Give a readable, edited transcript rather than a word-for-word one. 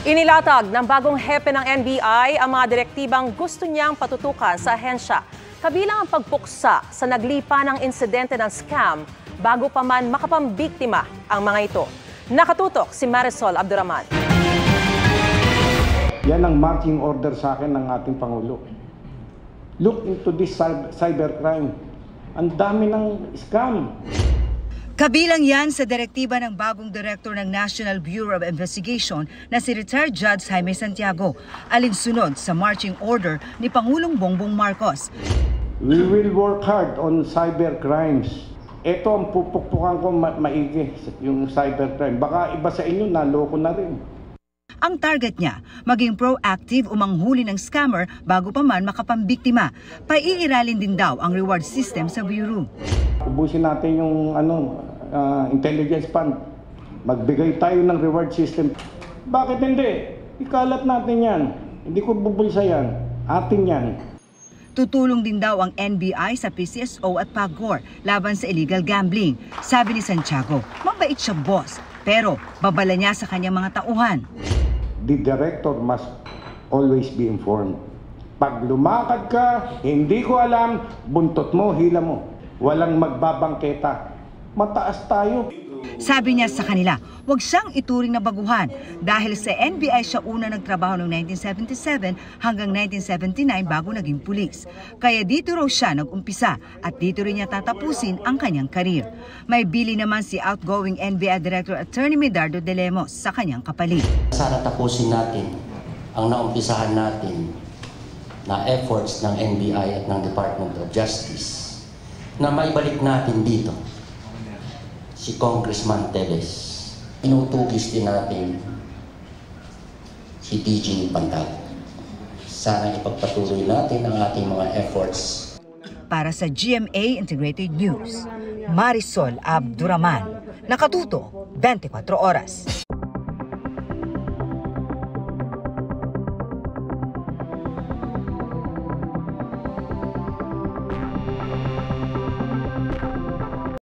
Inilatag ng bagong hepe ng NBI ang mga direktibang gusto niyang patutukan sa ahensya. Kabilang ang pagpuksa sa naglipa ng insidente ng scam bago pa man makapambiktima ang mga ito. Nakatutok si Marisol Abduraman. Yan ang marching order sa akin ng ating Pangulo. Look into this cybercrime. Ang dami ng scam. Kabilang yan sa direktiba ng bagong direktor ng National Bureau of Investigation na si retired Judge Jaime Santiago, alinsunod sa marching order ni Pangulong Bongbong Marcos. We will work hard on cybercrimes. Ito ang pupukpukan ko maigi, yung cybercrime. Baka iba sa inyo, naloko na rin. Ang target niya, maging proactive o manghuli ng scammer bago pa man makapambiktima. Paiiralin din daw ang reward system sa Bureau. Ubusin natin yung intelligence fund. Magbigay tayo ng reward system. Bakit hindi? Ikalat natin yan. Hindi ko bubulsa yan. Atin yan. Tutulong din daw ang NBI sa PCSO at PAGCOR laban sa illegal gambling. Sabi ni Santiago, mabait siya boss, pero babala niya sa kanyang mga tauhan. The director must always be informed. Pag lumakad ka, hindi ko alam, buntot mo, hila mo. Walang magbabangketa. Mataas tayo. Sabi niya sa kanila, huwag siyang ituring na baguhan dahil sa NBI siya una nagtrabaho noong 1977 hanggang 1979 bago naging pulis. Kaya dito raw siya nag-umpisa at dito rin niya tatapusin ang kanyang karir. May bili naman si outgoing NBI Director Attorney Medardo de Lemos sa kanyang kapalit. Sana tapusin natin ang naumpisahan natin na efforts ng NBI at ng Department of Justice na maibalik natin dito si Congressman Teves. Inutugis din natin si DG Pantal. Sana ipagpatuloy natin ang ating mga efforts. Para sa GMA Integrated News, Marisol Abduraman. Nakatuto, 24 oras.